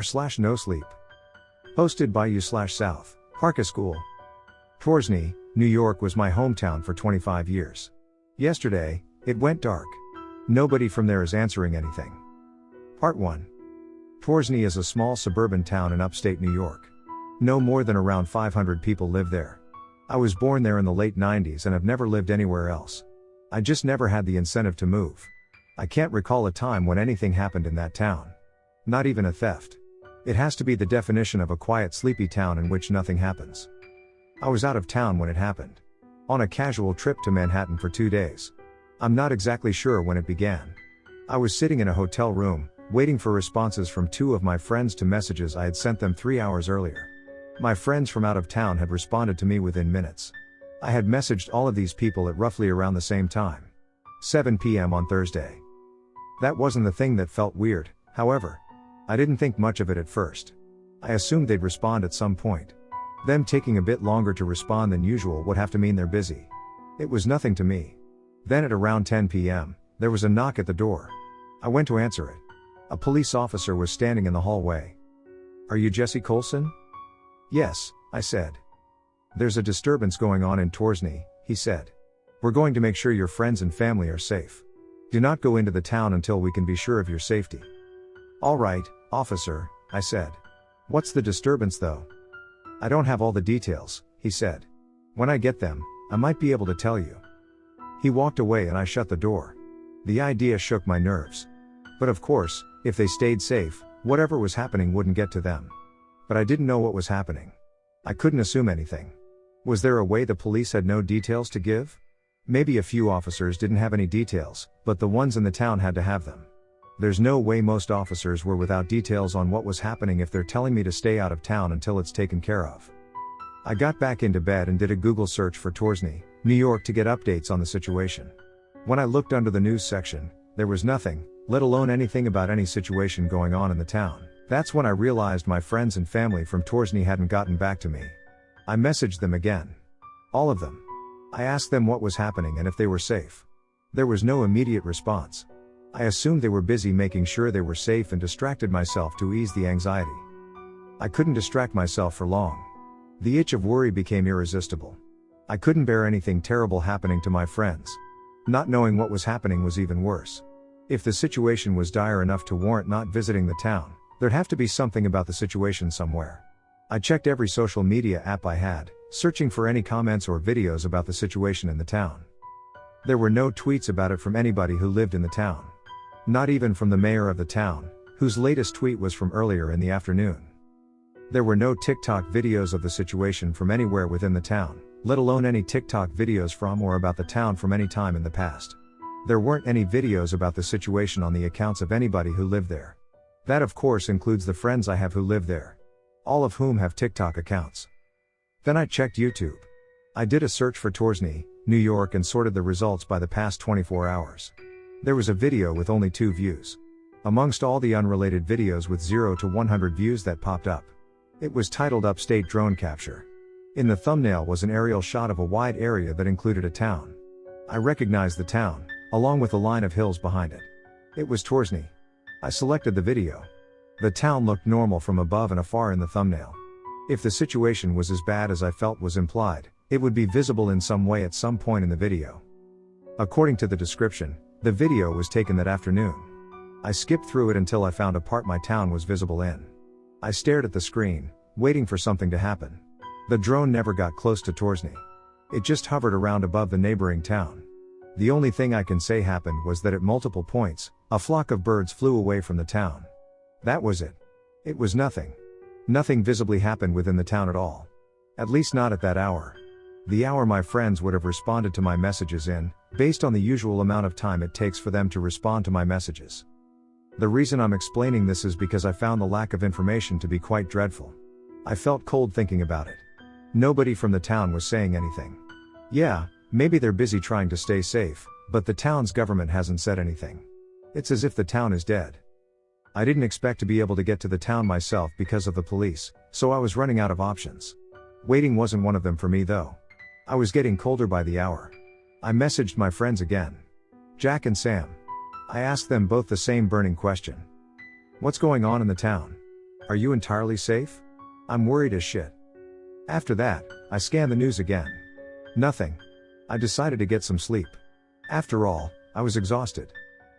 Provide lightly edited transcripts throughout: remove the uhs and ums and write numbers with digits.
r/nosleep. Hosted by you/SouthParkiscool. Torsney, New York was my hometown for 25 years. Yesterday, it went dark. Nobody from there is answering anything. Part 1. Torsney is a small suburban town in upstate New York. No more than around 500 people live there. I was born there in the late 90s and have never lived anywhere else. I just never had the incentive to move. I can't recall a time when anything happened in that town. Not even a theft. It has to be the definition of a quiet, sleepy town in which nothing happens. I was out of town when it happened. On a casual trip to Manhattan for 2 days. I'm not exactly sure when it began. I was sitting in a hotel room, waiting for responses from 2 of my friends to messages I had sent them 3 hours earlier. My friends from out of town had responded to me within minutes. I had messaged all of these people at roughly around the same time. 7 p.m. on Thursday. That wasn't the thing that felt weird, however. I didn't think much of it at first. I assumed they'd respond at some point. Them taking a bit longer to respond than usual would have to mean they're busy. It was nothing to me. Then at around 10 p.m., there was a knock at the door. I went to answer it. A police officer was standing in the hallway. "Are you Jesse Colson?" "Yes," I said. "There's a disturbance going on in Torsney," he said. "We're going to make sure your friends and family are safe. Do not go into the town until we can be sure of your safety." "All right, officer," I said. "What's the disturbance though?" "I don't have all the details," he said. "When I get them, I might be able to tell you." He walked away and I shut the door. The idea shook my nerves. But of course, if they stayed safe, whatever was happening wouldn't get to them. But I didn't know what was happening. I couldn't assume anything. Was there a way the police had no details to give? Maybe a few officers didn't have any details, but the ones in the town had to have them. There's no way most officers were without details on what was happening if they're telling me to stay out of town until it's taken care of. I got back into bed and did a Google search for Torsney, New York to get updates on the situation. When I looked under the news section, there was nothing, let alone anything about any situation going on in the town. That's when I realized my friends and family from Torsney hadn't gotten back to me. I messaged them again. All of them. I asked them what was happening and if they were safe. There was no immediate response. I assumed they were busy making sure they were safe and distracted myself to ease the anxiety. I couldn't distract myself for long. The itch of worry became irresistible. I couldn't bear anything terrible happening to my friends. Not knowing what was happening was even worse. If the situation was dire enough to warrant not visiting the town, there'd have to be something about the situation somewhere. I checked every social media app I had, searching for any comments or videos about the situation in the town. There were no tweets about it from anybody who lived in the town. Not even from the mayor of the town, whose latest tweet was from earlier in the afternoon. There were no TikTok videos of the situation from anywhere within the town, let alone any TikTok videos from or about the town from any time in the past. There weren't any videos about the situation on the accounts of anybody who lived there. That of course includes the friends I have who live there. All of whom have TikTok accounts. Then I checked YouTube. I did a search for Torsney, New York and sorted the results by the past 24 hours. There was a video with only 2 views. Amongst all the unrelated videos with 0 to 100 views that popped up. It was titled Upstate Drone Capture. In the thumbnail was an aerial shot of a wide area that included a town. I recognized the town, along with a line of hills behind it. It was Torsney. I selected the video. The town looked normal from above and afar in the thumbnail. If the situation was as bad as I felt was implied, it would be visible in some way at some point in the video. According to the description, the video was taken that afternoon. I skipped through it until I found a part my town was visible in. I stared at the screen, waiting for something to happen. The drone never got close to Torsney. It just hovered around above the neighboring town. The only thing I can say happened was that at multiple points, a flock of birds flew away from the town. That was it. It was nothing. Nothing visibly happened within the town at all. At least not at that hour. The hour my friends would have responded to my messages in, based on the usual amount of time it takes for them to respond to my messages. The reason I'm explaining this is because I found the lack of information to be quite dreadful. I felt cold thinking about it. Nobody from the town was saying anything. Yeah, maybe they're busy trying to stay safe, but the town's government hasn't said anything. It's as if the town is dead. I didn't expect to be able to get to the town myself because of the police, so I was running out of options. Waiting wasn't one of them for me though. I was getting colder by the hour. I messaged my friends again. Jack and Sam. I asked them both the same burning question. What's going on in the town? Are you entirely safe? I'm worried as shit. After that, I scanned the news again. Nothing. I decided to get some sleep. After all, I was exhausted.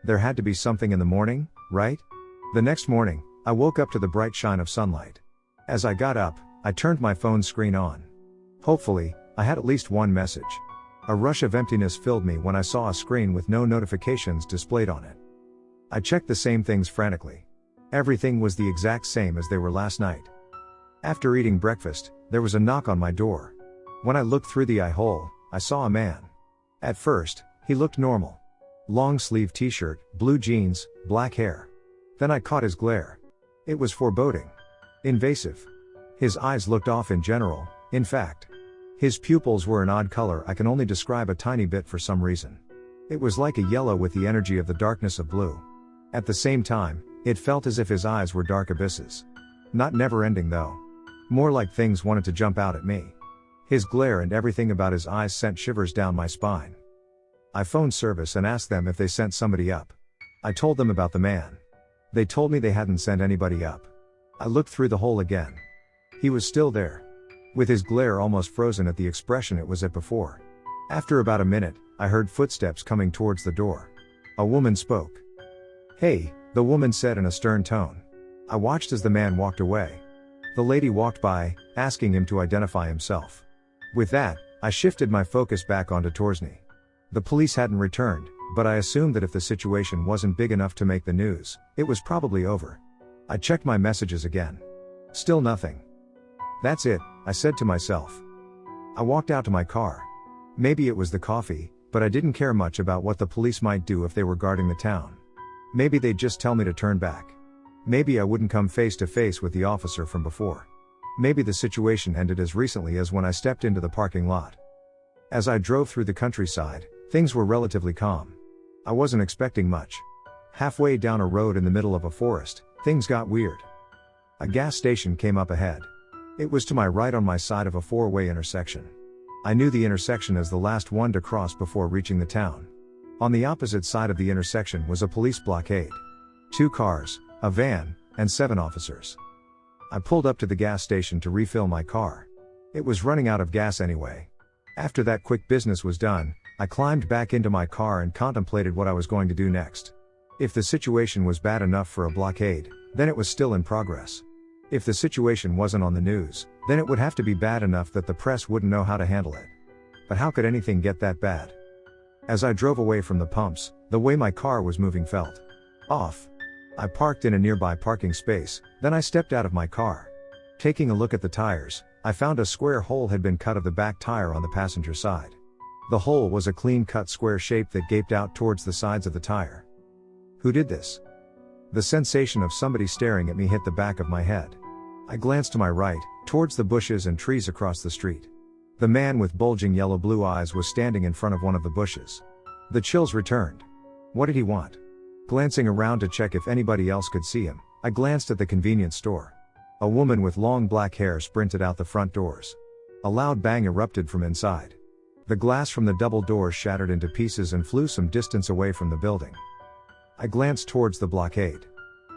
There had to be something in the morning, right? The next morning, I woke up to the bright shine of sunlight. As I got up, I turned my phone screen on. Hopefully, I had at least one message. A rush of emptiness filled me when I saw a screen with no notifications displayed on it. I checked the same things frantically. Everything was the exact same as they were last night. After eating breakfast, there was a knock on my door. When I looked through the eye hole, I saw a man. At first, he looked normal. Long sleeve t-shirt, blue jeans, black hair. Then I caught his glare. It was foreboding. Invasive. His eyes looked off in general, in fact. His pupils were an odd color I can only describe a tiny bit for some reason. It was like a yellow with the energy of the darkness of blue. At the same time, it felt as if his eyes were dark abysses. Not never-ending though. More like things wanted to jump out at me. His glare and everything about his eyes sent shivers down my spine. I phoned service and asked them if they sent somebody up. I told them about the man. They told me they hadn't sent anybody up. I looked through the hole again. He was still there. With his glare almost frozen at the expression it was at before. After about a minute, I heard footsteps coming towards the door. A woman spoke. "Hey," the woman said in a stern tone. I watched as the man walked away. The lady walked by, asking him to identify himself. With that, I shifted my focus back onto Torsney. The police hadn't returned, but I assumed that if the situation wasn't big enough to make the news, it was probably over. I checked my messages again. Still nothing. That's it, I said to myself. I walked out to my car. Maybe it was the coffee, but I didn't care much about what the police might do if they were guarding the town. Maybe they'd just tell me to turn back. Maybe I wouldn't come face to face with the officer from before. Maybe the situation ended as recently as when I stepped into the parking lot. As I drove through the countryside, things were relatively calm. I wasn't expecting much. Halfway down a road in the middle of a forest, things got weird. A gas station came up ahead. It was to my right on my side of a four-way intersection. I knew the intersection as the last one to cross before reaching the town. On the opposite side of the intersection was a police blockade. 2 cars, a van, and 7 officers. I pulled up to the gas station to refill my car. It was running out of gas anyway. After that quick business was done, I climbed back into my car and contemplated what I was going to do next. If the situation was bad enough for a blockade, then it was still in progress. If the situation wasn't on the news, then it would have to be bad enough that the press wouldn't know how to handle it. But how could anything get that bad? As I drove away from the pumps, the way my car was moving felt off. I parked in a nearby parking space, then I stepped out of my car. Taking a look at the tires, I found a square hole had been cut of the back tire on the passenger side. The hole was a clean-cut square shape that gaped out towards the sides of the tire. Who did this? The sensation of somebody staring at me hit the back of my head. I glanced to my right, towards the bushes and trees across the street. The man with bulging yellow-blue eyes was standing in front of one of the bushes. The chills returned. What did he want? Glancing around to check if anybody else could see him, I glanced at the convenience store. A woman with long black hair sprinted out the front doors. A loud bang erupted from inside. The glass from the double doors shattered into pieces and flew some distance away from the building. I glanced towards the blockade.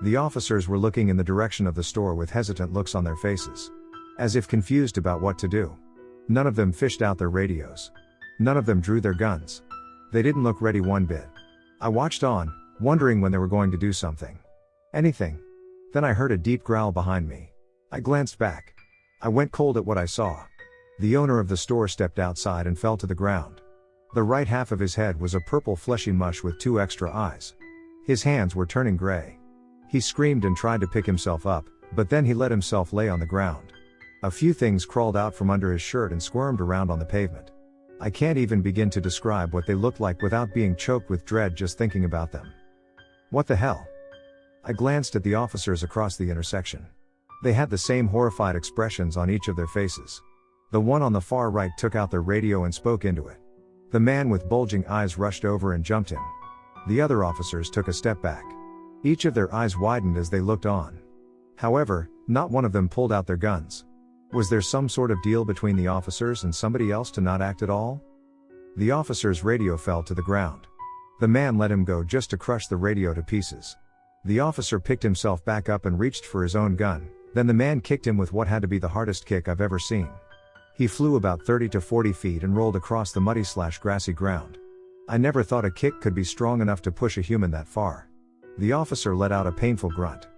The officers were looking in the direction of the store with hesitant looks on their faces. As if confused about what to do. None of them fished out their radios. None of them drew their guns. They didn't look ready one bit. I watched on, wondering when they were going to do something. Anything. Then I heard a deep growl behind me. I glanced back. I went cold at what I saw. The owner of the store stepped outside and fell to the ground. The right half of his head was a purple fleshy mush with 2 extra eyes. His hands were turning gray. He screamed and tried to pick himself up, but then he let himself lay on the ground. A few things crawled out from under his shirt and squirmed around on the pavement. I can't even begin to describe what they looked like without being choked with dread just thinking about them. What the hell? I glanced at the officers across the intersection. They had the same horrified expressions on each of their faces. The one on the far right took out their radio and spoke into it. The man with bulging eyes rushed over and jumped him. The other officers took a step back. Each of their eyes widened as they looked on. However, not one of them pulled out their guns. Was there some sort of deal between the officers and somebody else to not act at all? The officer's radio fell to the ground. The man let him go just to crush the radio to pieces. The officer picked himself back up and reached for his own gun, Then the man kicked him with what had to be the hardest kick I've ever seen. He flew about 30 to 40 feet and rolled across the muddy/grassy ground. I never thought a kick could be strong enough to push a human that far. The officer let out a painful grunt.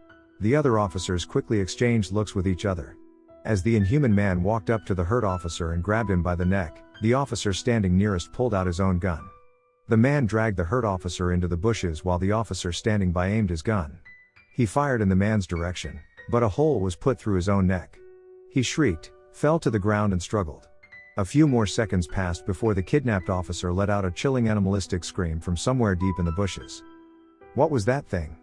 The other officers quickly exchanged looks with each other. As the inhuman man walked up to the hurt officer and grabbed him by the neck, the officer standing nearest pulled out his own gun. The man dragged the hurt officer into the bushes while the officer standing by aimed his gun. He fired in the man's direction, but a hole was put through his own neck. He shrieked, fell to the ground and struggled. A few more seconds passed before the kidnapped officer let out a chilling animalistic scream from somewhere deep in the bushes. What was that thing?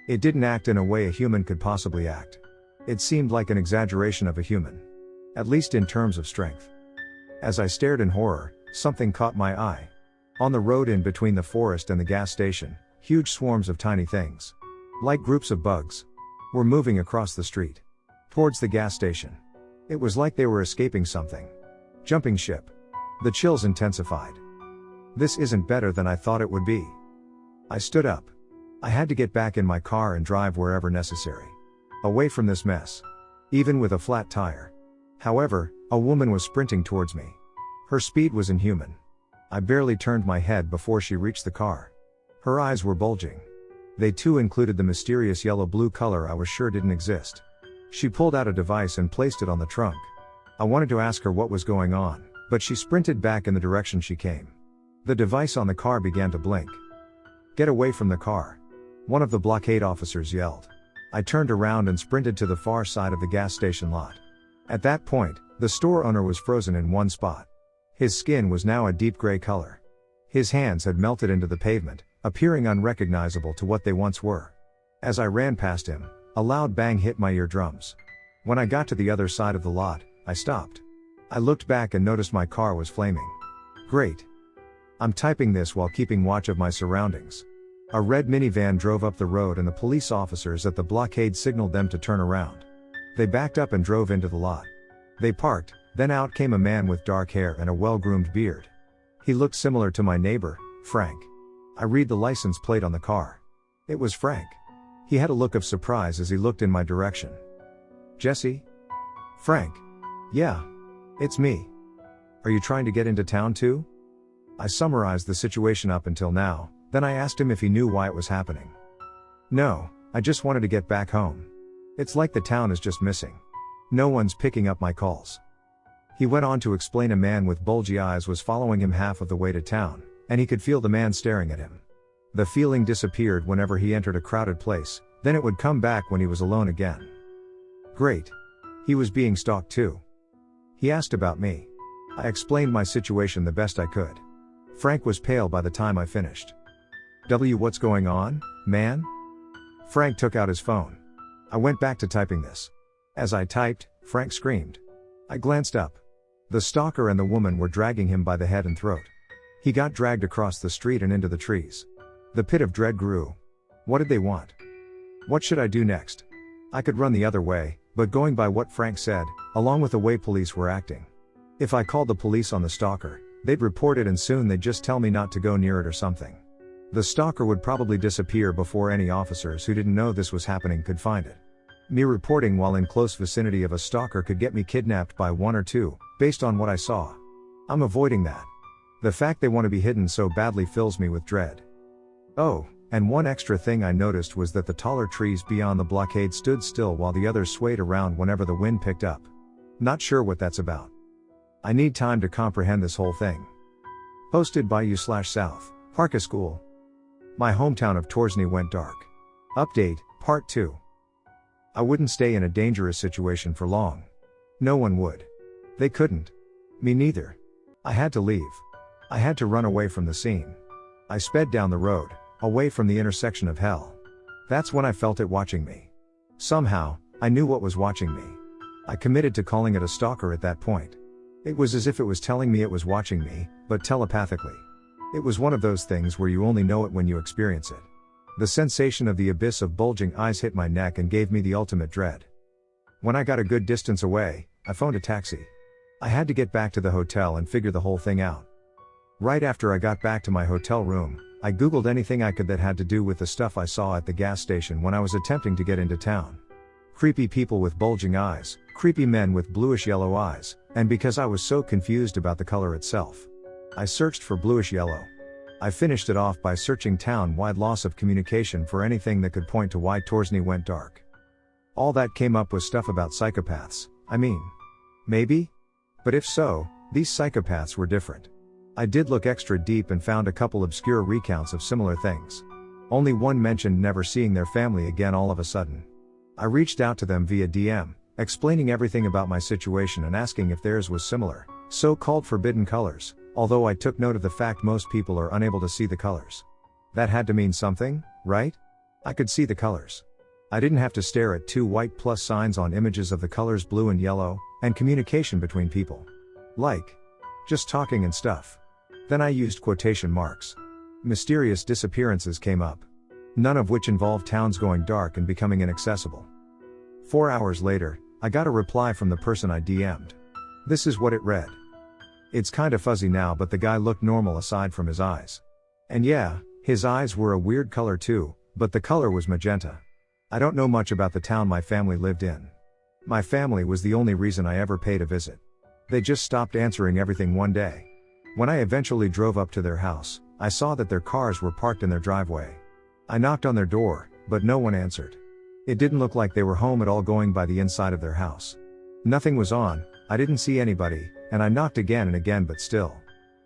It didn't act in a way a human could possibly act. It seemed like an exaggeration of a human. At least in terms of strength. As I stared in horror, something caught my eye. On the road in between the forest and the gas station, huge swarms of tiny things, like groups of bugs, were moving across the street, towards the gas station. It was like they were escaping something. Jumping ship. The chills intensified. This isn't better than I thought it would be. I stood up. I had to get back in my car and drive wherever necessary. Away from this mess. Even with a flat tire. However, a woman was sprinting towards me. Her speed was inhuman. I barely turned my head before she reached the car. Her eyes were bulging. They too included the mysterious yellow-blue color I was sure didn't exist. She pulled out a device and placed it on the trunk. I wanted to ask her what was going on, but she sprinted back in the direction she came. The device on the car began to blink. "Get away from the car," one of the blockade officers yelled. I turned around and sprinted to the far side of the gas station lot. At that point, the store owner was frozen in one spot. His skin was now a deep gray color. His hands had melted into the pavement, appearing unrecognizable to what they once were. As I ran past him, a loud bang hit my eardrums. When I got to the other side of the lot, I stopped. I looked back and noticed my car was flaming. Great. I'm typing this while keeping watch of my surroundings. A red minivan drove up the road and the police officers at the blockade signaled them to turn around. They backed up and drove into the lot. They parked, then out came a man with dark hair and a well-groomed beard. He looked similar to my neighbor, Frank. I read the license plate on the car. It was Frank. He had a look of surprise as he looked in my direction. "Jesse?" "Frank. Yeah. It's me. Are you trying to get into town too?" I summarized the situation up until now, then I asked him if he knew why it was happening. "No, I just wanted to get back home. It's like the town is just missing. No one's picking up my calls." He went on to explain a man with bulgy eyes was following him half of the way to town, and he could feel the man staring at him. The feeling disappeared whenever he entered a crowded place, then it would come back when he was alone again. Great. He was being stalked too. He asked about me. I explained my situation the best I could. Frank was pale by the time I finished. What's going on, man?" Frank took out his phone. I went back to typing this. As I typed, Frank screamed. I glanced up. The stalker and the woman were dragging him by the head and throat. He got dragged across the street and into the trees. The pit of dread grew. What did they want? What should I do next? I could run the other way, but going by what Frank said, along with the way police were acting. If I called the police on the stalker, they'd report it and soon they'd just tell me not to go near it or something. The stalker would probably disappear before any officers who didn't know this was happening could find it. Me reporting while in close vicinity of a stalker could get me kidnapped by one or two, based on what I saw. I'm avoiding that. The fact they want to be hidden so badly fills me with dread. Oh, and one extra thing I noticed was that the taller trees beyond the blockade stood still while the others swayed around whenever the wind picked up. Not sure what that's about. I need time to comprehend this whole thing. Posted by you/SouthParkiscool. My hometown of Torsney went dark. Update, Part 2. I wouldn't stay in a dangerous situation for long. No one would. They couldn't. Me neither. I had to leave. I had to run away from the scene. I sped down the road, away from the intersection of hell. That's when I felt it watching me. Somehow, I knew what was watching me. I committed to calling it a stalker at that point. It was as if it was telling me it was watching me, but telepathically. It was one of those things where you only know it when you experience it. The sensation of the abyss of bulging eyes hit my neck and gave me the ultimate dread. When I got a good distance away, I phoned a taxi. I had to get back to the hotel and figure the whole thing out. Right after I got back to my hotel room, I googled anything I could that had to do with the stuff I saw at the gas station when I was attempting to get into town. Creepy people with bulging eyes, creepy men with bluish yellow eyes, and because I was so confused about the color itself, I searched for bluish yellow. I finished it off by searching town-wide loss of communication for anything that could point to why Torsney went dark. All that came up was stuff about psychopaths, maybe? But if so, these psychopaths were different. I did look extra deep and found a couple obscure recounts of similar things. Only one mentioned never seeing their family again all of a sudden. I reached out to them via DM, explaining everything about my situation and asking if theirs was similar, so-called forbidden colors, although I took note of the fact most people are unable to see the colors. That had to mean something, right? I could see the colors. I didn't have to stare at two white plus signs on images of the colors blue and yellow, and communication between people. Like, just talking and stuff. Then I used quotation marks. Mysterious disappearances came up. None of which involved towns going dark and becoming inaccessible. 4 hours later, I got a reply from the person I DM'd. This is what it read. It's kinda fuzzy now, but the guy looked normal aside from his eyes. And yeah, his eyes were a weird color too, but the color was magenta. I don't know much about the town my family lived in. My family was the only reason I ever paid a visit. They just stopped answering everything one day. When I eventually drove up to their house, I saw that their cars were parked in their driveway. I knocked on their door, but no one answered. It didn't look like they were home at all going by the inside of their house. Nothing was on, I didn't see anybody, and I knocked again and again but still.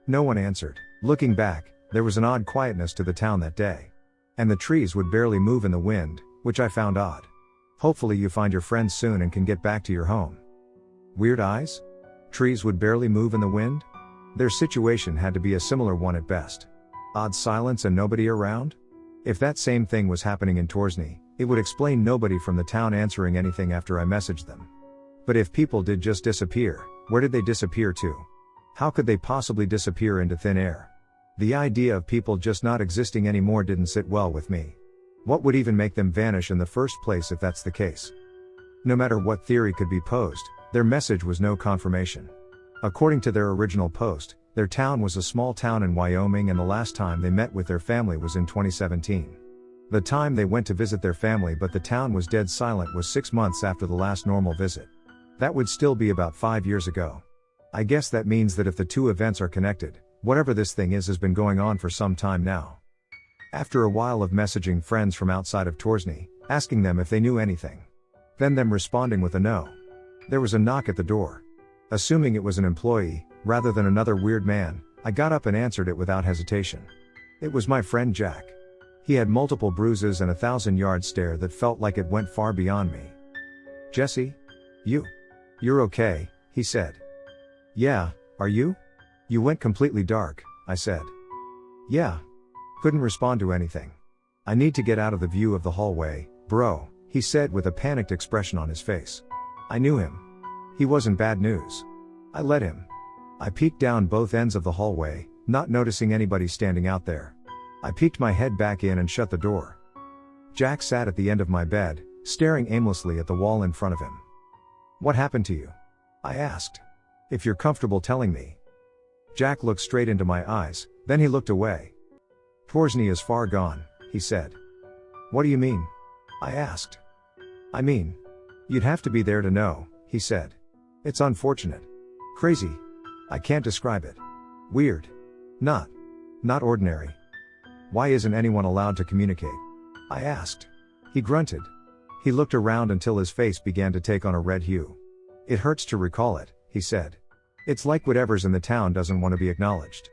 No one answered. Looking back, there was an odd quietness to the town that day. And the trees would barely move in the wind, which I found odd. Hopefully you find your friends soon and can get back to your home. Weird eyes? Trees would barely move in the wind? Their situation had to be a similar one at best. Odd silence and nobody around? If that same thing was happening in Torsney, it would explain nobody from the town answering anything after I messaged them. But if people did just disappear, where did they disappear to? How could they possibly disappear into thin air? The idea of people just not existing anymore didn't sit well with me. What would even make them vanish in the first place if that's the case? No matter what theory could be posed, their message was no confirmation. According to their original post, their town was a small town in Wyoming and the last time they met with their family was in 2017. The time they went to visit their family but the town was dead silent was 6 months after the last normal visit. That would still be about 5 years ago. I guess that means that if the two events are connected, whatever this thing is has been going on for some time now. After a while of messaging friends from outside of Torsney, asking them if they knew anything. Then them responding with a no. There was a knock at the door. Assuming it was an employee, rather than another weird man, I got up and answered it without hesitation. It was my friend Jack. He had multiple bruises and a 1,000-yard stare that felt like it went far beyond me. "Jesse? You're okay," he said. "Yeah, are you? You went completely dark," I said. "Yeah." Couldn't respond to anything. "I need to get out of the view of the hallway, bro," he said with a panicked expression on his face. I knew him. He wasn't bad news. I let him. I peeked down both ends of the hallway, not noticing anybody standing out there. I peeked my head back in and shut the door. Jack sat at the end of my bed, staring aimlessly at the wall in front of him. "What happened to you?" I asked. "If you're comfortable telling me." Jack looked straight into my eyes, then he looked away. "Torsney is far gone," he said. "What do you mean?" I asked. "I mean, you'd have to be there to know," he said. "It's unfortunate. Crazy. I can't describe it. Weird. Not ordinary." "Why isn't anyone allowed to communicate?" I asked. He grunted. He looked around until his face began to take on a red hue. "It hurts to recall it," he said. "It's like whatever's in the town doesn't want to be acknowledged."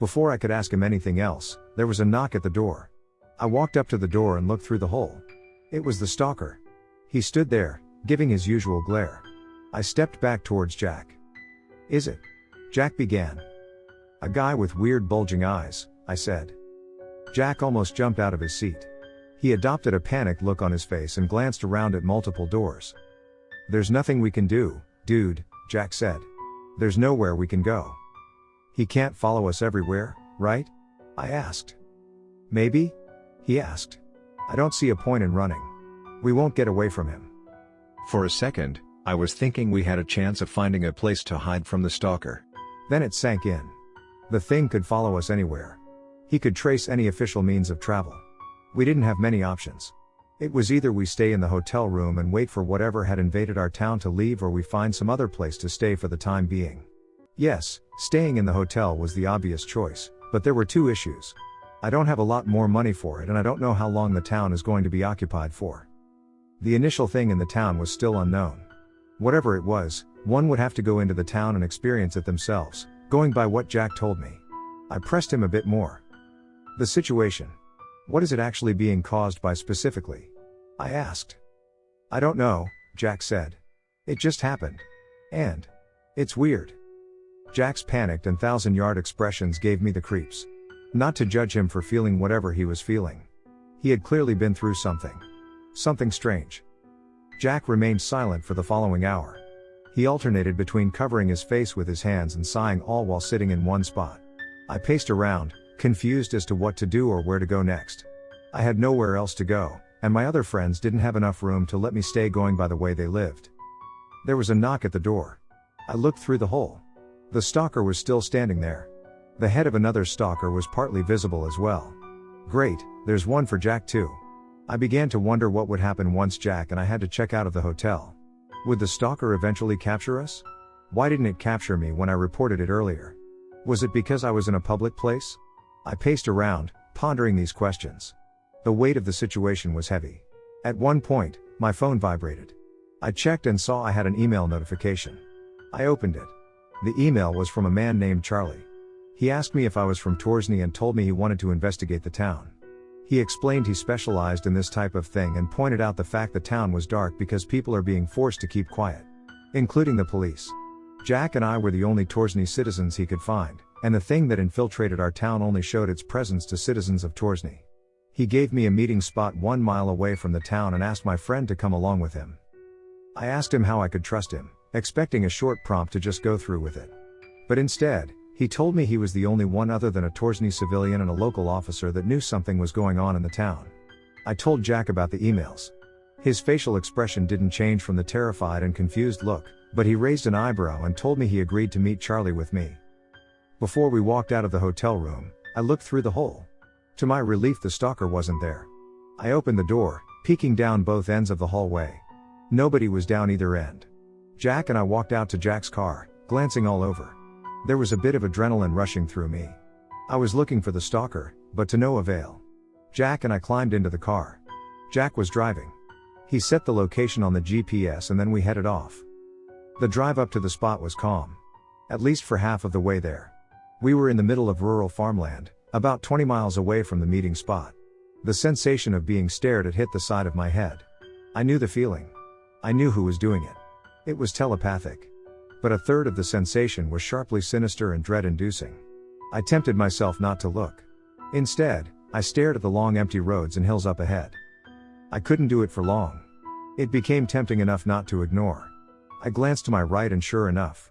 Before I could ask him anything else, there was a knock at the door. I walked up to the door and looked through the hole. It was the stalker. He stood there, giving his usual glare. I stepped back towards Jack. "Is it?" Jack began. "A guy with weird bulging eyes," I said. Jack almost jumped out of his seat. He adopted a panicked look on his face and glanced around at multiple doors. "There's nothing we can do, dude," Jack said. "There's nowhere we can go." "He can't follow us everywhere, right?" I asked. "Maybe?" he asked. "I don't see a point in running. We won't get away from him." For a second, I was thinking we had a chance of finding a place to hide from the stalker. Then it sank in. The thing could follow us anywhere. He could trace any official means of travel. We didn't have many options. It was either we stay in the hotel room and wait for whatever had invaded our town to leave, or we find some other place to stay for the time being. Yes, staying in the hotel was the obvious choice, but there were two issues. I don't have a lot more money for it, and I don't know how long the town is going to be occupied for. The initial thing in the town was still unknown. Whatever it was, one would have to go into the town and experience it themselves, going by what Jack told me. I pressed him a bit more. The situation. What is it actually being caused by specifically? I asked. I don't know, Jack said. It just happened. And it's weird. Jack's panicked and thousand-yard expressions gave me the creeps. Not to judge him for feeling whatever he was feeling. He had clearly been through something. Something strange. Jack remained silent for the following hour. He alternated between covering his face with his hands and sighing, all while sitting in one spot. I paced around, confused as to what to do or where to go next. I had nowhere else to go, and my other friends didn't have enough room to let me stay going by the way they lived. There was a knock at the door. I looked through the hole. The stalker was still standing there. The head of another stalker was partly visible as well. Great, there's one for Jack too. I began to wonder what would happen once Jack and I had to check out of the hotel. Would the stalker eventually capture us? Why didn't it capture me when I reported it earlier? Was it because I was in a public place? I paced around, pondering these questions. The weight of the situation was heavy. At one point, my phone vibrated. I checked and saw I had an email notification. I opened it. The email was from a man named Charlie. He asked me if I was from Torsney and told me he wanted to investigate the town. He explained he specialized in this type of thing and pointed out the fact the town was dark because people are being forced to keep quiet, including the police. Jack and I were the only Torsney citizens he could find, and the thing that infiltrated our town only showed its presence to citizens of Torsney. He gave me a meeting spot 1 mile away from the town and asked my friend to come along with him. I asked him how I could trust him, expecting a short prompt to just go through with it. But instead, he told me he was the only one other than a Torsney civilian and a local officer that knew something was going on in the town. I told Jack about the emails. His facial expression didn't change from the terrified and confused look, but he raised an eyebrow and told me he agreed to meet Charlie with me. Before we walked out of the hotel room, I looked through the hole. To my relief, the stalker wasn't there. I opened the door, peeking down both ends of the hallway. Nobody was down either end. Jack and I walked out to Jack's car, glancing all over. There was a bit of adrenaline rushing through me. I was looking for the stalker, but to no avail. Jack and I climbed into the car. Jack was driving. He set the location on the GPS and then we headed off. The drive up to the spot was calm. At least for half of the way there. We were in the middle of rural farmland, about 20 miles away from the meeting spot. The sensation of being stared at hit the side of my head. I knew the feeling. I knew who was doing it. It was telepathic. But a third of the sensation was sharply sinister and dread-inducing. I tempted myself not to look. Instead, I stared at the long empty roads and hills up ahead. I couldn't do it for long. It became tempting enough not to ignore. I glanced to my right and sure enough,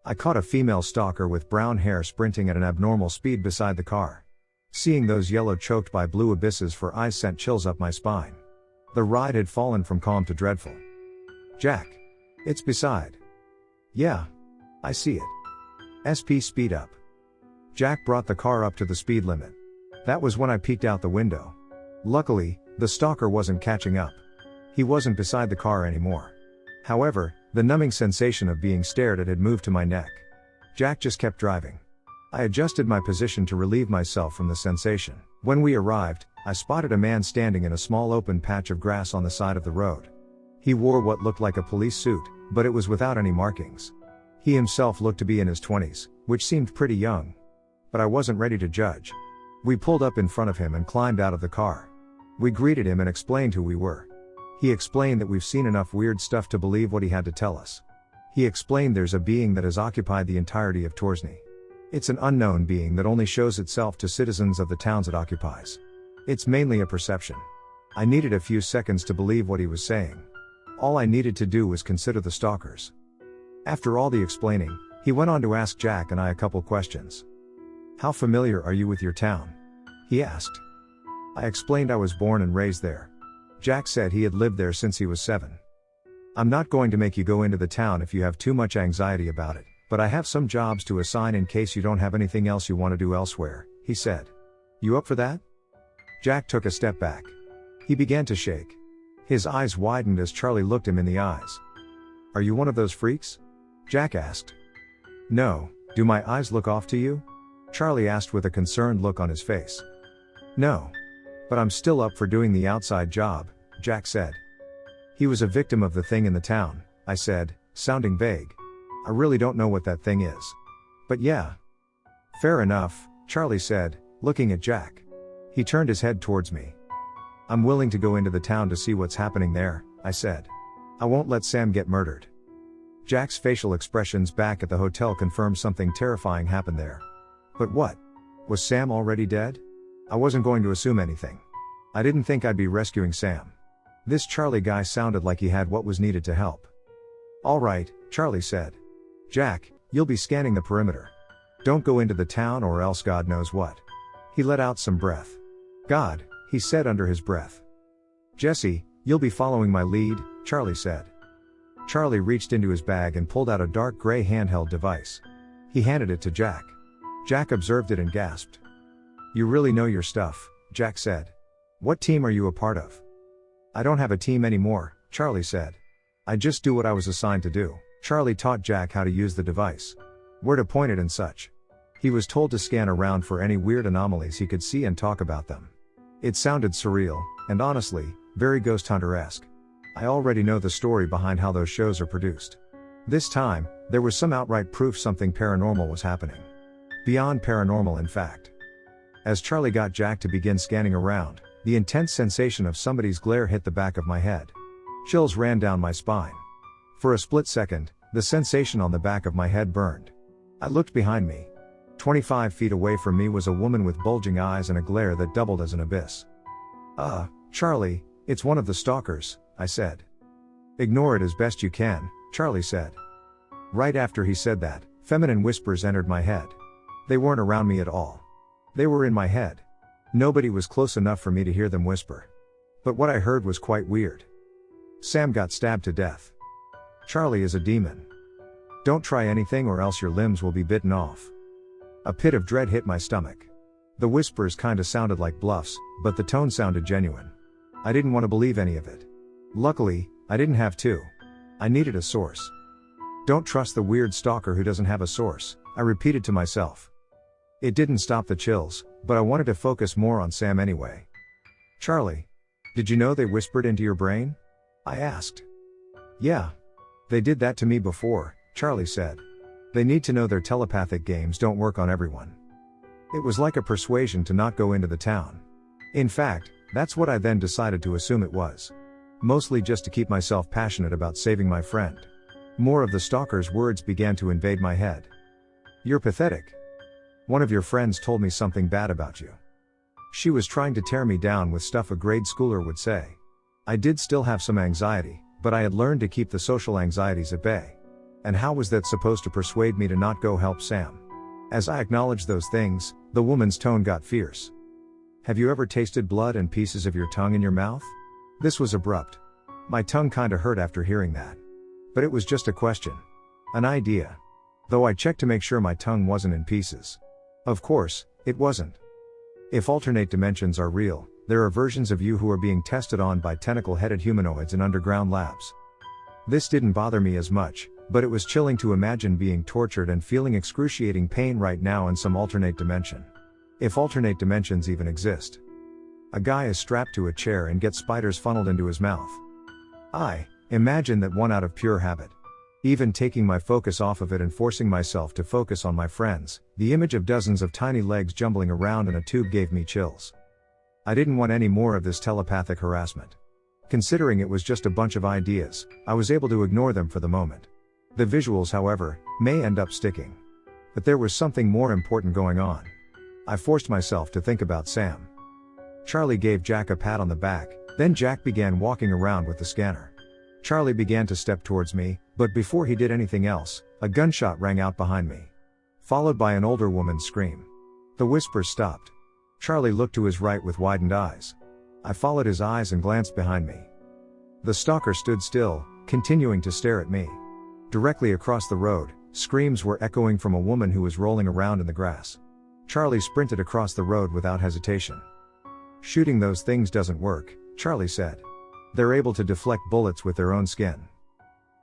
I caught a female stalker with brown hair sprinting at an abnormal speed beside the car. Seeing those yellow choked by blue abysses for eyes sent chills up my spine. The ride had fallen from calm to dreadful. Jack. It's beside. Yeah. I see it. SP speed up. Jack brought the car up to the speed limit. That was when I peeked out the window. Luckily, the stalker wasn't catching up. He wasn't beside the car anymore. However, the numbing sensation of being stared at had moved to my neck. Jack just kept driving. I adjusted my position to relieve myself from the sensation. When we arrived, I spotted a man standing in a small open patch of grass on the side of the road. He wore what looked like a police suit, but it was without any markings. He himself looked to be in his 20s, which seemed pretty young. But I wasn't ready to judge. We pulled up in front of him and climbed out of the car. We greeted him and explained who we were. He explained that we've seen enough weird stuff to believe what he had to tell us. He explained there's a being that has occupied the entirety of Torsney. It's an unknown being that only shows itself to citizens of the towns it occupies. It's mainly a perception. I needed a few seconds to believe what he was saying. All I needed to do was consider the stalkers. After all the explaining, he went on to ask Jack and I a couple questions. How familiar are you with your town? He asked. I explained I was born and raised there. Jack said he had lived there since he was 7. I'm not going to make you go into the town if you have too much anxiety about it, but I have some jobs to assign in case you don't have anything else you want to do elsewhere, he said. You up for that? Jack took a step back. He began to shake. His eyes widened as Charlie looked him in the eyes. "Are you one of those freaks?" Jack asked. "No, do my eyes look off to you?" Charlie asked with a concerned look on his face. "No. But I'm still up for doing the outside job," Jack said. "He was a victim of the thing in the town," I said, sounding vague. "I really don't know what that thing is. But yeah." "Fair enough," Charlie said, looking at Jack. He turned his head towards me. "I'm willing to go into the town to see what's happening there," I said. "I won't let Sam get murdered." Jack's facial expressions back at the hotel confirmed something terrifying happened there. But what? Was Sam already dead? I wasn't going to assume anything. I didn't think I'd be rescuing Sam. This Charlie guy sounded like he had what was needed to help. "All right," Charlie said. "Jack, you'll be scanning the perimeter. Don't go into the town or else God knows what." He let out some breath. "God," he said under his breath. "Jesse, you'll be following my lead," Charlie said. Charlie reached into his bag and pulled out a dark gray handheld device. He handed it to Jack. Jack observed it and gasped. "You really know your stuff," Jack said. "What team are you a part of?" "I don't have a team anymore," Charlie said. "I just do what I was assigned to do." Charlie taught Jack how to use the device, where to point it and such. He was told to scan around for any weird anomalies he could see and talk about them. It sounded surreal, and honestly, very Ghost Hunter-esque. I already know the story behind how those shows are produced. This time, there was some outright proof something paranormal was happening. Beyond paranormal, in fact. As Charlie got Jack to begin scanning around, the intense sensation of somebody's glare hit the back of my head. Chills ran down my spine. For a split second, the sensation on the back of my head burned. I looked behind me. 25 feet away from me was a woman with bulging eyes and a glare that doubled as an abyss. Charlie, it's one of the stalkers," I said. "Ignore it as best you can," Charlie said. Right after he said that, feminine whispers entered my head. They weren't around me at all. They were in my head. Nobody was close enough for me to hear them whisper. But what I heard was quite weird. "Sam got stabbed to death. Charlie is a demon. Don't try anything or else your limbs will be bitten off." A pit of dread hit my stomach. The whispers kinda sounded like bluffs, but the tone sounded genuine. I didn't want to believe any of it. Luckily, I didn't have to. I needed a source. "Don't trust the weird stalker who doesn't have a source," I repeated to myself. It didn't stop the chills, but I wanted to focus more on Sam anyway. "Charlie, did you know they whispered into your brain?" I asked. "Yeah. They did that to me before," Charlie said. "They need to know their telepathic games don't work on everyone." It was like a persuasion to not go into the town. In fact, that's what I then decided to assume it was. Mostly just to keep myself passionate about saving my friend. More of the stalker's words began to invade my head. "You're pathetic. One of your friends told me something bad about you. She was trying to tear me down with stuff a grade schooler would say." I did still have some anxiety, but I had learned to keep the social anxieties at bay. And how was that supposed to persuade me to not go help Sam? As I acknowledged those things, the woman's tone got fierce. "Have you ever tasted blood and pieces of your tongue in your mouth?" This was abrupt. My tongue kinda hurt after hearing that. But it was just a question. An idea. Though I checked to make sure my tongue wasn't in pieces. Of course, it wasn't. If alternate dimensions are real, there are versions of you who are being tested on by tentacle-headed humanoids in underground labs. This didn't bother me as much, but it was chilling to imagine being tortured and feeling excruciating pain right now in some alternate dimension. If alternate dimensions even exist. A guy is strapped to a chair and gets spiders funneled into his mouth. I imagine that one out of pure habit. Even taking my focus off of it and forcing myself to focus on my friends, the image of dozens of tiny legs jumbling around in a tube gave me chills. I didn't want any more of this telepathic harassment. Considering it was just a bunch of ideas, I was able to ignore them for the moment. The visuals, however, may end up sticking. But there was something more important going on. I forced myself to think about Sam. Charlie gave Jack a pat on the back, then Jack began walking around with the scanner. Charlie began to step towards me, but before he did anything else, a gunshot rang out behind me. Followed by an older woman's scream. The whispers stopped. Charlie looked to his right with widened eyes. I followed his eyes and glanced behind me. The stalker stood still, continuing to stare at me. Directly across the road, screams were echoing from a woman who was rolling around in the grass. Charlie sprinted across the road without hesitation. "Shooting those things doesn't work," Charlie said. They're able to deflect bullets with their own skin.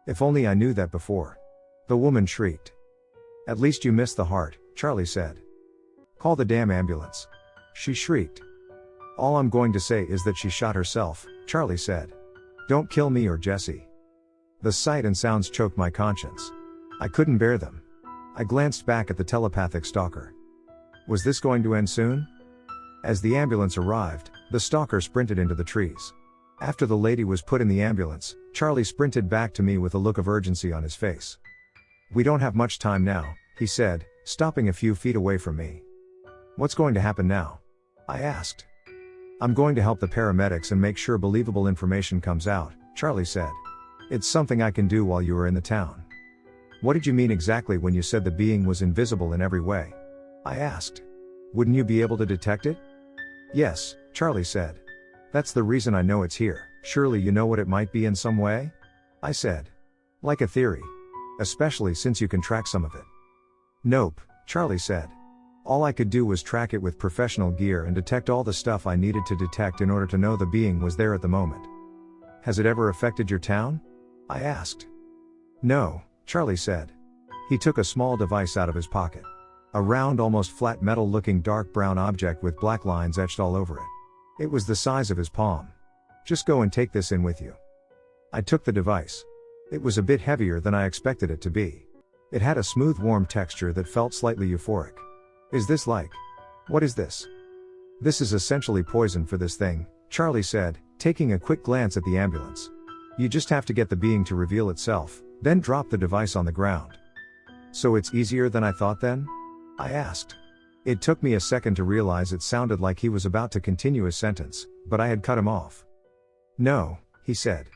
If only I knew that before. The woman shrieked. At least you missed the heart, Charlie said. Call the damn ambulance. She shrieked. All I'm going to say is that she shot herself, Charlie said. Don't kill me or Jesse. The sight and sounds choked my conscience. I couldn't bear them. I glanced back at the telepathic stalker. Was this going to end soon? As the ambulance arrived, the stalker sprinted into the trees. After the lady was put in the ambulance, Charlie sprinted back to me with a look of urgency on his face. We don't have much time now, he said, stopping a few feet away from me. What's going to happen now? I asked. I'm going to help the paramedics and make sure believable information comes out, Charlie said. It's something I can do while you are in the town. What did you mean exactly when you said the being was invisible in every way? I asked. Wouldn't you be able to detect it? Yes, Charlie said. That's the reason I know it's here. Surely you know what it might be in some way? I said. Like a theory. Especially since you can track some of it. Nope, Charlie said. All I could do was track it with professional gear and detect all the stuff I needed to detect in order to know the being was there at the moment. Has it ever affected your town? I asked. No, Charlie said. He took a small device out of his pocket. A round, almost flat metal-looking dark brown object with black lines etched all over it. It was the size of his palm. Just go and take this in with you. I took the device. It was a bit heavier than I expected it to be. It had a smooth, warm texture that felt slightly euphoric. Is this like? What is this? This is essentially poison for this thing, Charlie said, taking a quick glance at the ambulance. You just have to get the being to reveal itself, then drop the device on the ground. So it's easier than I thought then? I asked. It took me a second to realize it sounded like he was about to continue his sentence, but I had cut him off. No, he said.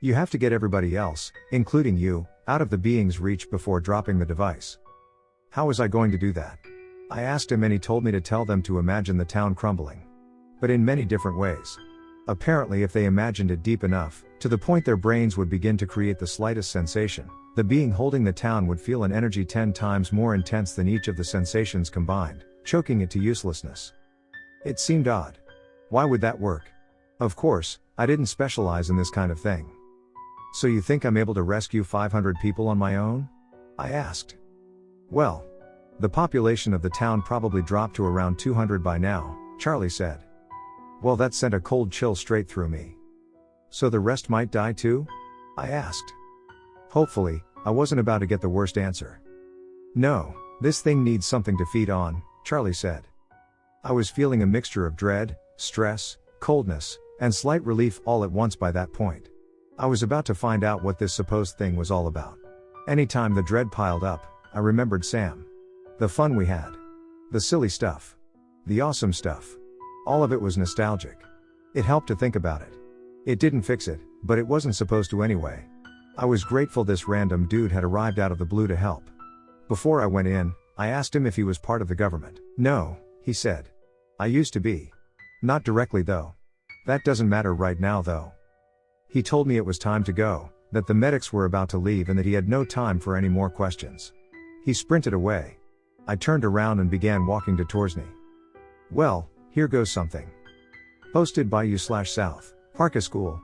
You have to get everybody else, including you, out of the being's reach before dropping the device. How was I going to do that? I asked him and he told me to tell them to imagine the town crumbling. But in many different ways. Apparently if they imagined it deep enough, to the point their brains would begin to create the slightest sensation, the being holding the town would feel an energy 10 times more intense than each of the sensations combined, choking it to uselessness. It seemed odd. Why would that work? Of course, I didn't specialize in this kind of thing. So you think I'm able to rescue 500 people on my own? I asked. Well, the population of the town probably dropped to around 200 by now, Charlie said. Well, that sent a cold chill straight through me. So the rest might die too? I asked. Hopefully, I wasn't about to get the worst answer. No, this thing needs something to feed on, Charlie said. I was feeling a mixture of dread, stress, coldness, and slight relief all at once by that point. I was about to find out what this supposed thing was all about. Anytime the dread piled up, I remembered Sam. The fun we had. The silly stuff. The awesome stuff. All of it was nostalgic. It helped to think about it. It didn't fix it, but it wasn't supposed to anyway. I was grateful this random dude had arrived out of the blue to help. Before I went in, I asked him if he was part of the government. No, he said. I used to be. Not directly though. That doesn't matter right now though. He told me it was time to go, that the medics were about to leave and that he had no time for any more questions. He sprinted away. I turned around and began walking to Torsney. Well, here goes something. Posted by you/SouthParkiscool.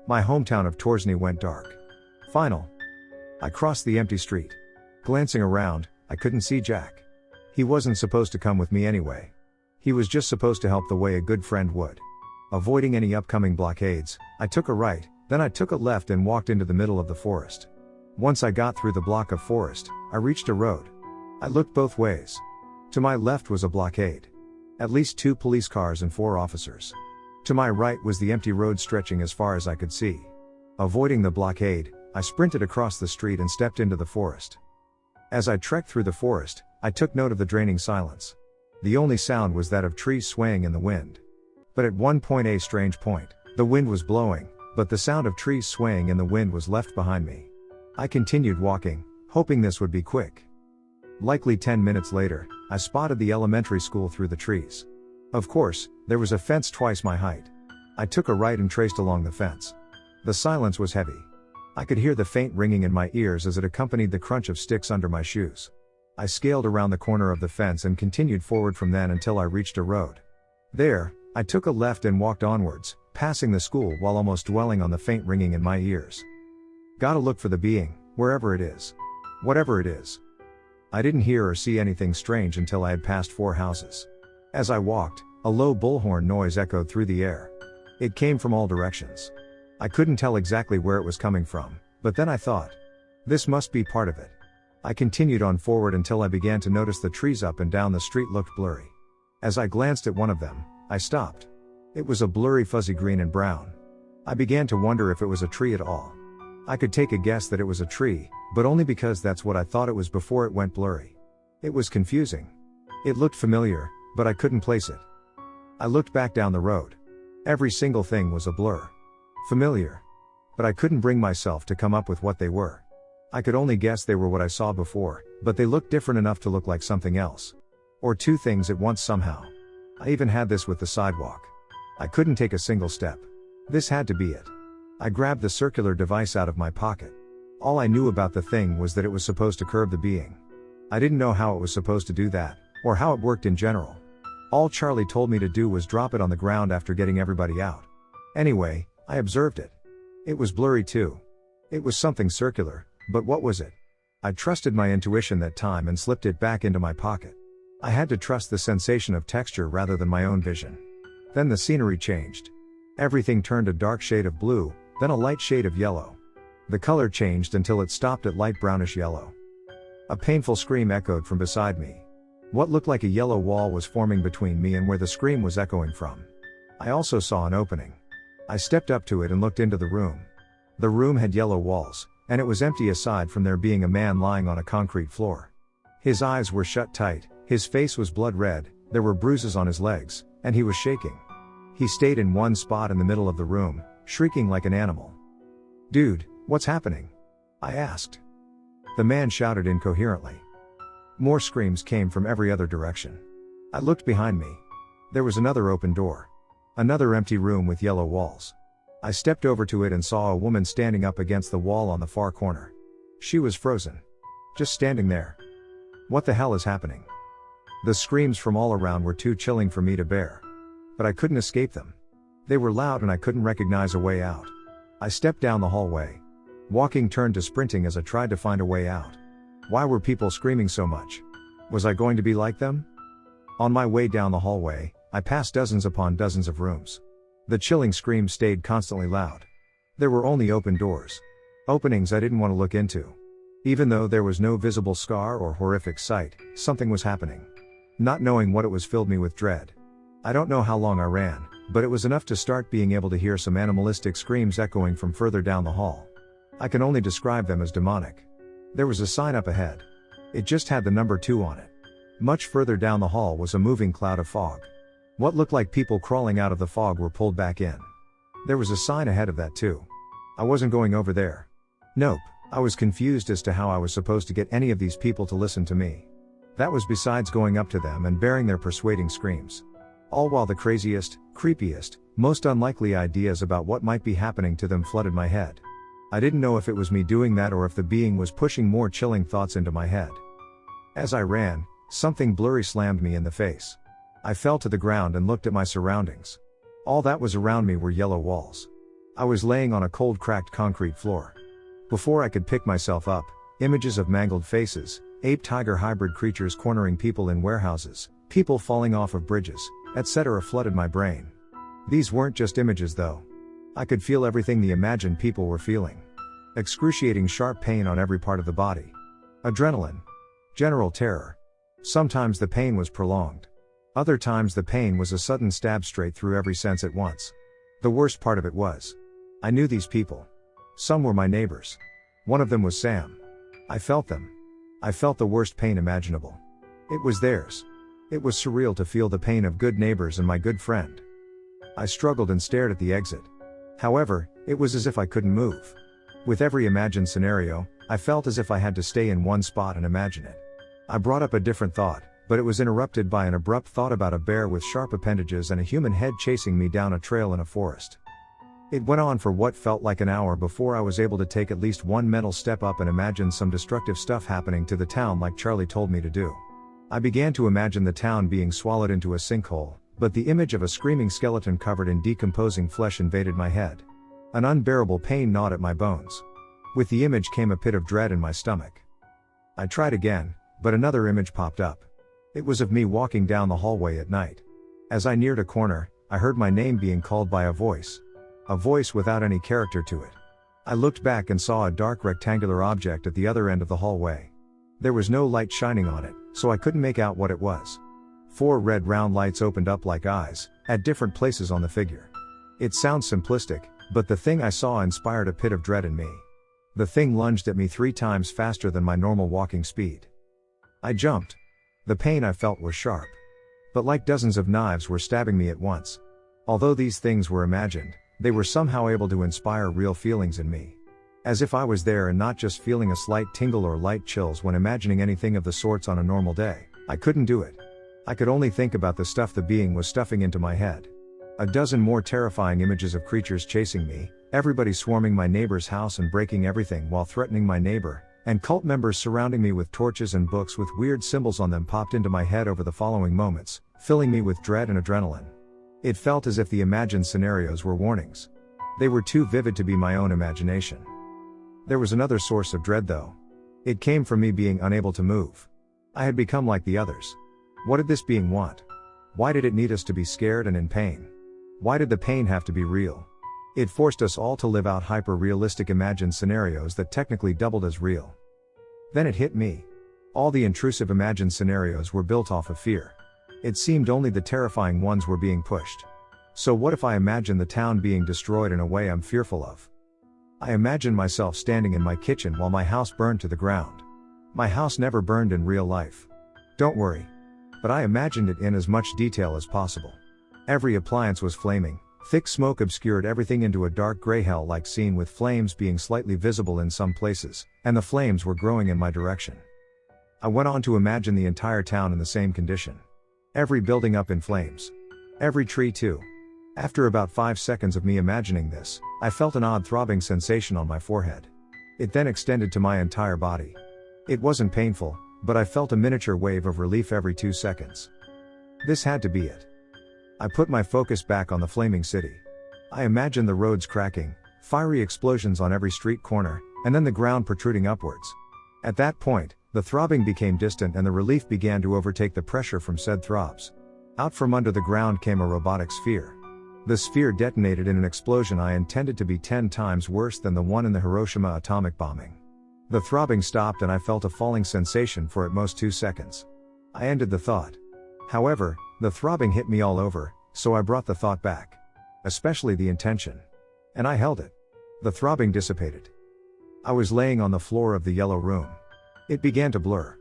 My hometown of Torsney went dark. Final. I crossed the empty street. Glancing around, I couldn't see Jack. He wasn't supposed to come with me anyway. He was just supposed to help the way a good friend would. Avoiding any upcoming blockades, I took a right, then I took a left and walked into the middle of the forest. Once I got through the block of forest, I reached a road. I looked both ways. To my left was a blockade. At least 2 police cars and 4 officers. To my right was the empty road stretching as far as I could see. Avoiding the blockade, I sprinted across the street and stepped into the forest. As I trekked through the forest, I took note of the draining silence. The only sound was that of trees swaying in the wind. But at a strange point, the wind was blowing, but the sound of trees swaying in the wind was left behind me. I continued walking, hoping this would be quick. Likely 10 minutes later, I spotted the elementary school through the trees. Of course, there was a fence twice my height. I took a right and traced along the fence. The silence was heavy. I could hear the faint ringing in my ears as it accompanied the crunch of sticks under my shoes. I scaled around the corner of the fence and continued forward from then until I reached a road. There, I took a left and walked onwards, passing the school while almost dwelling on the faint ringing in my ears. Gotta look for the being, wherever it is. Whatever it is. I didn't hear or see anything strange until I had passed 4 houses. As I walked, a low bullhorn noise echoed through the air. It came from all directions. I couldn't tell exactly where it was coming from, but then I thought, this must be part of it. I continued on forward until I began to notice the trees up and down the street looked blurry. As I glanced at one of them, I stopped. It was a blurry fuzzy green and brown. I began to wonder if it was a tree at all. I could take a guess that it was a tree, but only because that's what I thought it was before it went blurry. It was confusing. It looked familiar, but I couldn't place it. I looked back down the road. Every single thing was a blur. Familiar. But I couldn't bring myself to come up with what they were. I could only guess they were what I saw before, but they looked different enough to look like something else. Or 2 things at once somehow. I even had this with the sidewalk. I couldn't take a single step. This had to be it. I grabbed the circular device out of my pocket. All I knew about the thing was that it was supposed to curb the being. I didn't know how it was supposed to do that, or how it worked in general. All Charlie told me to do was drop it on the ground after getting everybody out. Anyway, I observed it. It was blurry too. It was something circular, but what was it? I trusted my intuition that time and slipped it back into my pocket. I had to trust the sensation of texture rather than my own vision. Then the scenery changed. Everything turned a dark shade of blue, then a light shade of yellow. The color changed until it stopped at light brownish yellow. A painful scream echoed from beside me. What looked like a yellow wall was forming between me and where the scream was echoing from. I also saw an opening. I stepped up to it and looked into the room. The room had yellow walls, and it was empty aside from there being a man lying on a concrete floor. His eyes were shut tight, his face was blood red, there were bruises on his legs, and he was shaking. He stayed in one spot in the middle of the room, shrieking like an animal. "Dude, what's happening?" I asked. The man shouted incoherently. More screams came from every other direction. I looked behind me. There was another open door. Another empty room with yellow walls. I stepped over to it and saw a woman standing up against the wall on the far corner. She was frozen. Just standing there. What the hell is happening? The screams from all around were too chilling for me to bear. But I couldn't escape them. They were loud and I couldn't recognize a way out. I stepped down the hallway. Walking turned to sprinting as I tried to find a way out. Why were people screaming so much? Was I going to be like them? On my way down the hallway, I passed dozens upon dozens of rooms. The chilling screams stayed constantly loud. There were only open doors. Openings I didn't want to look into. Even though there was no visible scar or horrific sight, something was happening. Not knowing what it was filled me with dread. I don't know how long I ran, but it was enough to start being able to hear some animalistic screams echoing from further down the hall. I can only describe them as demonic. There was a sign up ahead. It just had the number 2 on it. Much further down the hall was a moving cloud of fog. What looked like people crawling out of the fog were pulled back in. There was a sign ahead of that too. I wasn't going over there. Nope, I was confused as to how I was supposed to get any of these people to listen to me. That was besides going up to them and bearing their persuading screams. All while the craziest, creepiest, most unlikely ideas about what might be happening to them flooded my head. I didn't know if it was me doing that or if the being was pushing more chilling thoughts into my head. As I ran, something blurry slammed me in the face. I fell to the ground and looked at my surroundings. All that was around me were yellow walls. I was laying on a cold cracked concrete floor. Before I could pick myself up, images of mangled faces, ape-tiger hybrid creatures cornering people in warehouses, people falling off of bridges, etc. flooded my brain. These weren't just images though. I could feel everything the imagined people were feeling. Excruciating sharp pain on every part of the body. Adrenaline. General terror. Sometimes the pain was prolonged. Other times the pain was a sudden stab straight through every sense at once. The worst part of it was, I knew these people. Some were my neighbors. One of them was Sam. I felt them. I felt the worst pain imaginable. It was theirs. It was surreal to feel the pain of good neighbors and my good friend. I struggled and stared at the exit. However, it was as if I couldn't move. With every imagined scenario, I felt as if I had to stay in one spot and imagine it. I brought up a different thought, but it was interrupted by an abrupt thought about a bear with sharp appendages and a human head chasing me down a trail in a forest. It went on for what felt like an hour before I was able to take at least one mental step up and imagine some destructive stuff happening to the town like Charlie told me to do. I began to imagine the town being swallowed into a sinkhole, But the image of a screaming skeleton covered in decomposing flesh invaded my head. An unbearable pain gnawed at my bones. With the image came a pit of dread in my stomach. I tried again, but another image popped up. It was of me walking down the hallway at night. As I neared a corner, I heard my name being called by a voice. A voice without any character to it. I looked back and saw a dark rectangular object at the other end of the hallway. There was no light shining on it, so I couldn't make out what it was. 4 red round lights opened up like eyes, at different places on the figure. It sounds simplistic, but the thing I saw inspired a pit of dread in me. The thing lunged at me 3 times faster than my normal walking speed. I jumped. The pain I felt was sharp. But like dozens of knives were stabbing me at once. Although these things were imagined, they were somehow able to inspire real feelings in me. As if I was there and not just feeling a slight tingle or light chills when imagining anything of the sorts on a normal day. I couldn't do it. I could only think about the stuff the being was stuffing into my head. A dozen more terrifying images of creatures chasing me, everybody swarming my neighbor's house and breaking everything while threatening my neighbor, and cult members surrounding me with torches and books with weird symbols on them popped into my head over the following moments, filling me with dread and adrenaline. It felt as if the imagined scenarios were warnings. They were too vivid to be my own imagination. There was another source of dread though. It came from me being unable to move. I had become like the others. What did this being want? Why did it need us to be scared and in pain? Why did the pain have to be real? It forced us all to live out hyper-realistic imagined scenarios that technically doubled as real. Then it hit me. All the intrusive imagined scenarios were built off of fear. It seemed only the terrifying ones were being pushed. So what if I imagine the town being destroyed in a way I'm fearful of? I imagined myself standing in my kitchen while my house burned to the ground. My house never burned in real life. Don't worry. But I imagined it in as much detail as possible. Every appliance was flaming, thick smoke obscured everything into a dark gray hell-like scene with flames being slightly visible in some places, and the flames were growing in my direction. I went on to imagine the entire town in the same condition. Every building up in flames. Every tree too. After about 5 seconds of me imagining this, I felt an odd throbbing sensation on my forehead. It then extended to my entire body. It wasn't painful, but I felt a miniature wave of relief every 2 seconds. This had to be it. I put my focus back on the flaming city. I imagined the roads cracking, fiery explosions on every street corner, and then the ground protruding upwards. At that point, the throbbing became distant and the relief began to overtake the pressure from said throbs. Out from under the ground came a robotic sphere. The sphere detonated in an explosion I intended to be 10 times worse than the one in the Hiroshima atomic bombing. The throbbing stopped and I felt a falling sensation for at most 2 seconds. I ended the thought. However, the throbbing hit me all over, so I brought the thought back. Especially the intention. And I held it. The throbbing dissipated. I was laying on the floor of the yellow room. It began to blur.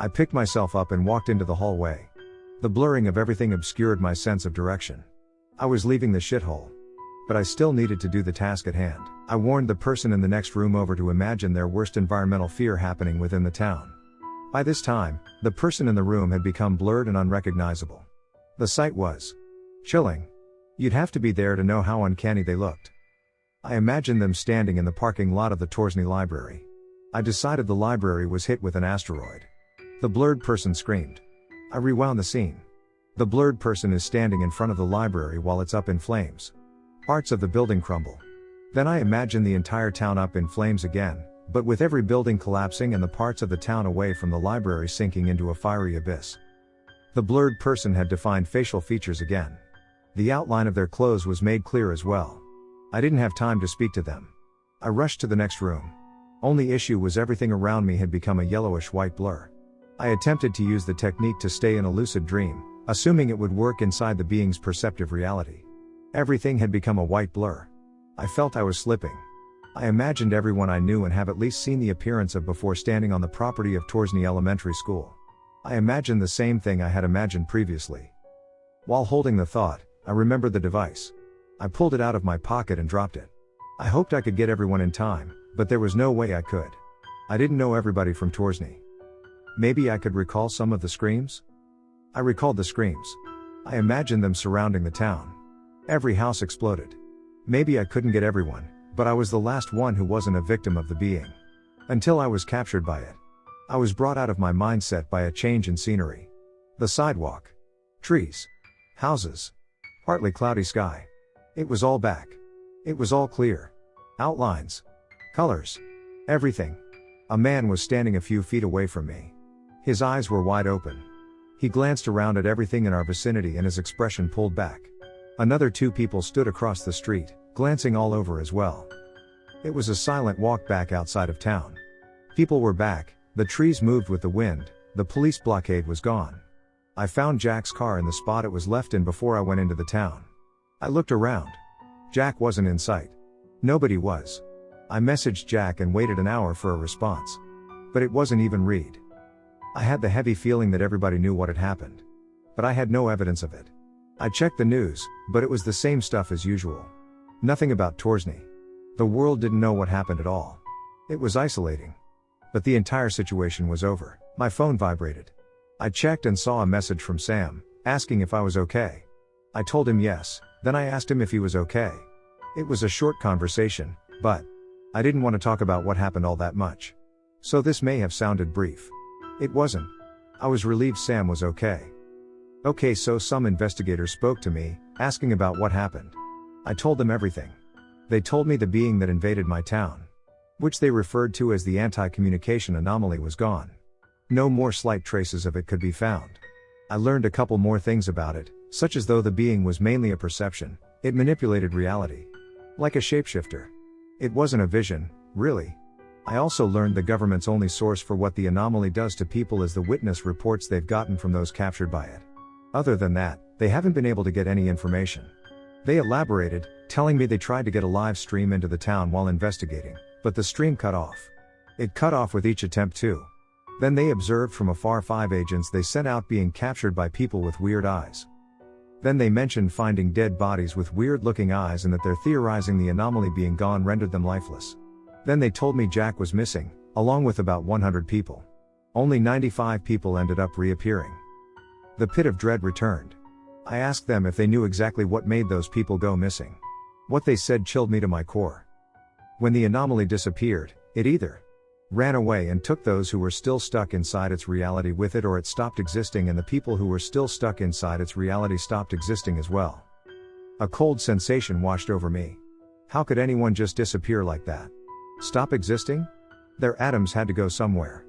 I picked myself up and walked into the hallway. The blurring of everything obscured my sense of direction. I was leaving the shithole. But I still needed to do the task at hand. I warned the person in the next room over to imagine their worst environmental fear happening within the town. By this time, the person in the room had become blurred and unrecognizable. The sight was chilling. You'd have to be there to know how uncanny they looked. I imagined them standing in the parking lot of the Torsney library. I decided the library was hit with an asteroid. The blurred person screamed. I rewound the scene. The blurred person is standing in front of the library while it's up in flames. Parts of the building crumble. Then I imagine the entire town up in flames again, but with every building collapsing and the parts of the town away from the library sinking into a fiery abyss. The blurred person had defined facial features again. The outline of their clothes was made clear as well. I didn't have time to speak to them. I rushed to the next room. Only issue was everything around me had become a yellowish white blur. I attempted to use the technique to stay in a lucid dream, assuming it would work inside the being's perceptive reality. Everything had become a white blur. I felt I was slipping. I imagined everyone I knew and have at least seen the appearance of before standing on the property of Torsney Elementary School. I imagined the same thing I had imagined previously. While holding the thought, I remembered the device. I pulled it out of my pocket and dropped it. I hoped I could get everyone in time, but there was no way I could. I didn't know everybody from Torsney. Maybe I could recall some of the screams? I recalled the screams. I imagined them surrounding the town. Every house exploded. Maybe I couldn't get everyone, but I was the last one who wasn't a victim of the being. Until I was captured by it. I was brought out of my mindset by a change in scenery. The sidewalk. Trees. Houses. Partly cloudy sky. It was all back. It was all clear. Outlines. Colors. Everything. A man was standing a few feet away from me. His eyes were wide open. He glanced around at everything in our vicinity and his expression pulled back. Another 2 people stood across the street, glancing all over as well. It was a silent walk back outside of town. People were back, the trees moved with the wind, the police blockade was gone. I found Jack's car in the spot it was left in before I went into the town. I looked around. Jack wasn't in sight. Nobody was. I messaged Jack and waited an hour for a response. But it wasn't even read. I had the heavy feeling that everybody knew what had happened. But I had no evidence of it. I checked the news, but it was the same stuff as usual. Nothing about Torsney. The world didn't know what happened at all. It was isolating. But the entire situation was over. My phone vibrated. I checked and saw a message from Sam, asking if I was okay. I told him yes, then I asked him if he was okay. It was a short conversation, but I didn't want to talk about what happened all that much. So this may have sounded brief. It wasn't. I was relieved Sam was okay. Okay, so some investigators spoke to me, asking about what happened. I told them everything. They told me the being that invaded my town, which they referred to as the anti-communication anomaly, was gone. No more slight traces of it could be found. I learned a couple more things about it, such as though the being was mainly a perception, it manipulated reality. Like a shapeshifter. It wasn't a vision, really. I also learned the government's only source for what the anomaly does to people is the witness reports they've gotten from those captured by it. Other than that, they haven't been able to get any information. They elaborated, telling me they tried to get a live stream into the town while investigating, but the stream cut off. It cut off with each attempt too. Then they observed from afar 5 agents they sent out being captured by people with weird eyes. Then they mentioned finding dead bodies with weird-looking eyes and that they're theorizing the anomaly being gone rendered them lifeless. Then they told me Jack was missing, along with about 100 people. Only 95 people ended up reappearing. The pit of dread returned. I asked them if they knew exactly what made those people go missing. What they said chilled me to my core. When the anomaly disappeared, it either ran away and took those who were still stuck inside its reality with it, or it stopped existing and the people who were still stuck inside its reality stopped existing as well. A cold sensation washed over me. How could anyone just disappear like that? Stop existing? Their atoms had to go somewhere.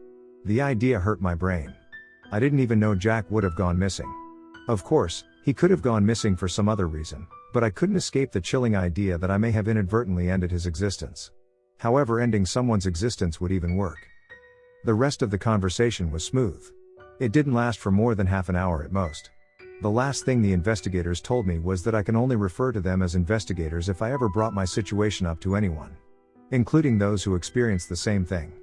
The idea hurt my brain. I didn't even know Jack would have gone missing. Of course, he could have gone missing for some other reason, but I couldn't escape the chilling idea that I may have inadvertently ended his existence. However, ending someone's existence would even work. The rest of the conversation was smooth. It didn't last for more than half an hour at most. The last thing the investigators told me was that I can only refer to them as investigators if I ever brought my situation up to anyone, including those who experienced the same thing.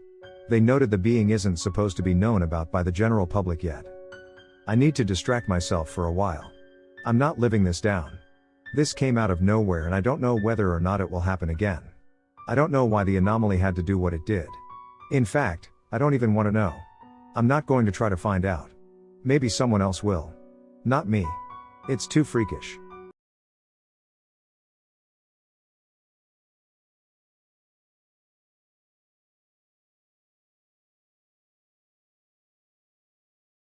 They noted the being isn't supposed to be known about by the general public yet. I need to distract myself for a while. I'm not living this down. This came out of nowhere and I don't know whether or not it will happen again. I don't know why the anomaly had to do what it did. In fact, I don't even want to know. I'm not going to try to find out. Maybe someone else will. Not me. It's too freakish.